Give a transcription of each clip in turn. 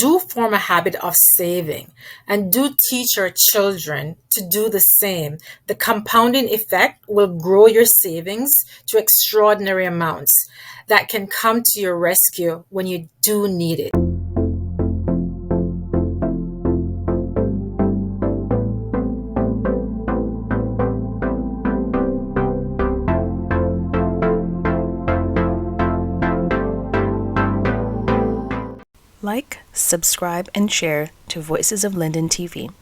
do form a habit of saving and do teach our children to do the same, the compounding effect will grow your savings to extraordinary amounts that can come to your rescue when you do need it. Like, subscribe, and share to Voices of Linden TV.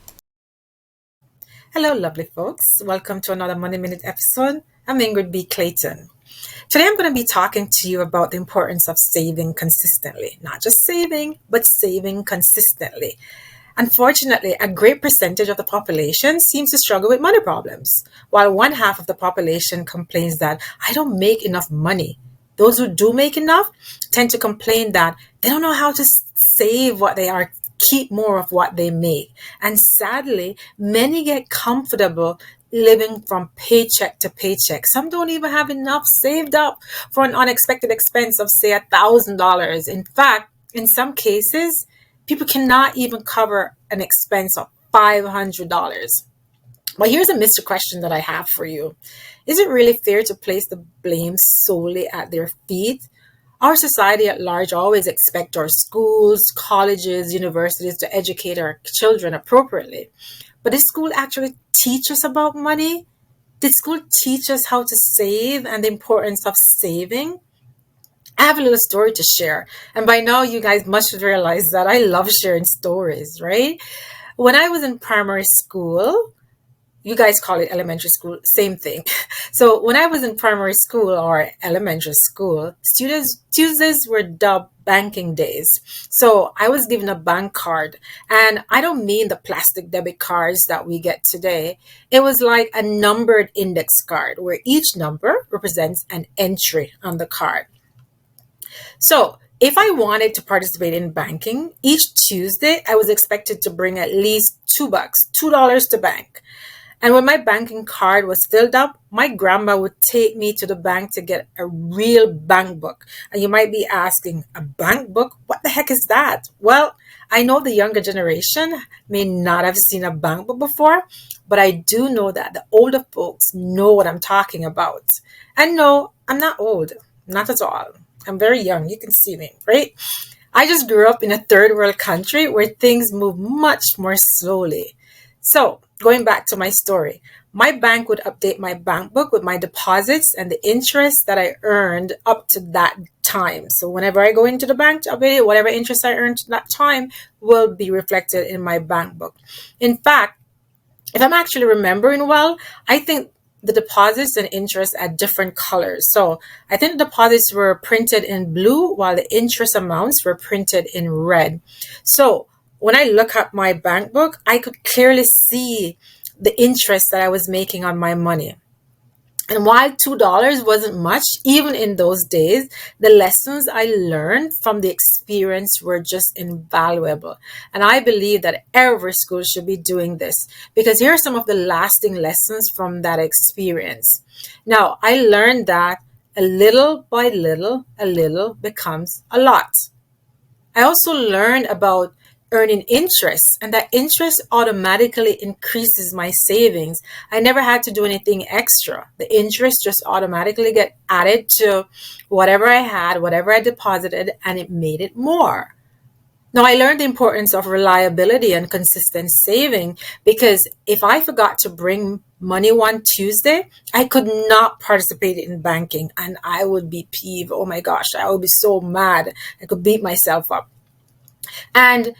Hello, lovely folks. Welcome to another Money Minute episode. I'm Ingrid B. Clayton. Today I'm going to be talking to you about the importance of saving consistently. Not just saving, but saving consistently. Unfortunately, a great percentage of the population seems to struggle with money problems, while one half of the population complains that I don't make enough money. Those who do make enough tend to complain that they don't know how to save what they are, keep more of what they make. And sadly, many get comfortable living from paycheck to paycheck. Some don't even have enough saved up for an unexpected expense of, say, $1,000. In fact, in some cases, people cannot even cover an expense of $500. But here's a Mr. question that I have for you. Is it really fair to place the blame solely at their feet? Our society at large always expects our schools, colleges, universities to educate our children appropriately. But did school actually teach us about money? Did school teach us how to save and the importance of saving? I have a little story to share. And by now, you guys must realize that I love sharing stories, right? When I was in primary school, you guys call it elementary school, same thing. So when I was in primary school or elementary school, Tuesdays were dubbed banking days. So I was given a bank card, and I don't mean the plastic debit cards that we get today. It was like a numbered index card where each number represents an entry on the card. So if I wanted to participate in banking, each Tuesday I was expected to bring at least $2 to bank. And when my banking card was filled up, my grandma would take me to the bank to get a real bank book. And you might be asking, a bank book? What the heck is that? Well, I know the younger generation may not have seen a bank book before, but I do know that the older folks know what I'm talking about. And no, I'm not old. Not at all. I'm very young. You can see me, right? I just grew up in a third world country where things move much more slowly. So, going back to my story, my bank would update my bank book with my deposits and the interest that I earned up to that time. So whenever I go into the bank to update it, whatever interest I earned that time will be reflected in my bank book. In fact, if I'm actually remembering well, I think the deposits and interest are different colors. So I think the deposits were printed in blue while the interest amounts were printed in red. So when I look at my bank book, I could clearly see the interest that I was making on my money. And while $2 wasn't much, even in those days, the lessons I learned from the experience were just invaluable. And I believe that every school should be doing this, because here are some of the lasting lessons from that experience. Now, I learned that a little by little, a little becomes a lot. I also learned about earning interest, and that interest automatically increases my savings. I never had to do anything extra. The interest just automatically get added to whatever I had, whatever I deposited, and it made it more. Now, I learned the importance of reliability and consistent saving, because if I forgot to bring money one Tuesday, I could not participate in banking, and I would be peeved. Oh my gosh, I would be so mad. I could beat myself up. And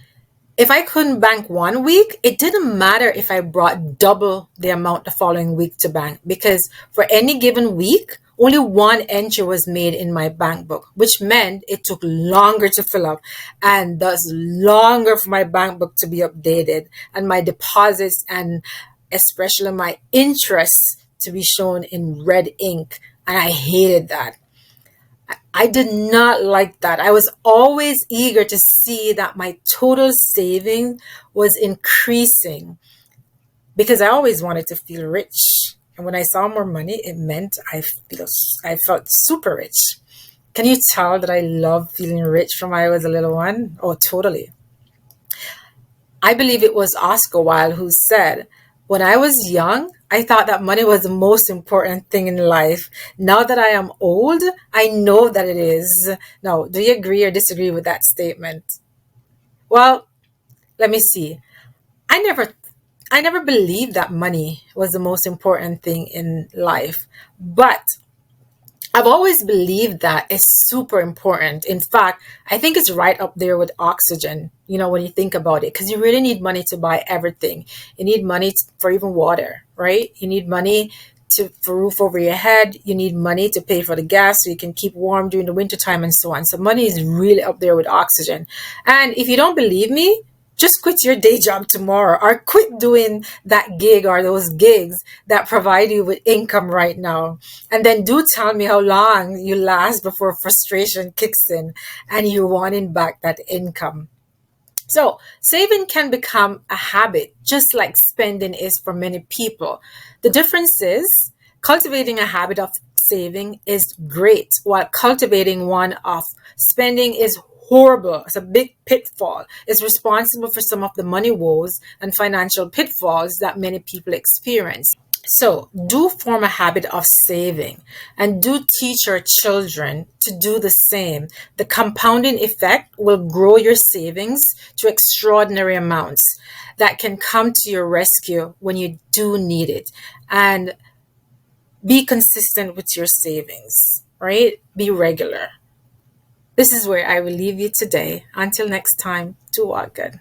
if I couldn't bank one week, it didn't matter if I brought double the amount the following week to bank, because for any given week, only one entry was made in my bank book, which meant it took longer to fill up and thus longer for my bank book to be updated and my deposits and especially my interest to be shown in red ink. And I hated that. I did not like that. I was always eager to see that my total saving was increasing, because I always wanted to feel rich. And when I saw more money, it meant I felt super rich. Can you tell that I love feeling rich from when I was a little one? Oh, totally. I believe it was Oscar Wilde who said, "When I was young, I thought that money was the most important thing in life. Now that I am old, I know that it is." Now, do you agree or disagree with that statement? Well, let me see. I never I never believed that money was the most important thing in life. But I've always believed that it's super important. In fact, I think it's right up there with oxygen, when you think about it, because you really need money to buy everything. You need money for even water, right? You need money for roof over your head. You need money to pay for the gas so you can keep warm during the wintertime and so on. So money is really up there with oxygen. And if you don't believe me, just quit your day job tomorrow or quit doing that gig or those gigs that provide you with income right now. And then do tell me how long you last before frustration kicks in and you're wanting back that income. So, saving can become a habit, just like spending is for many people. The difference is cultivating a habit of saving is great, while cultivating one of spending is horrible. It's a big pitfall. It's responsible for some of the money woes and financial pitfalls that many people experience. So, do form a habit of saving and do teach your children to do the same. The compounding effect will grow your savings to extraordinary amounts that can come to your rescue when you do need it. And be consistent with your savings, right? Be regular. This is where I will leave you today. Until next time, do all good.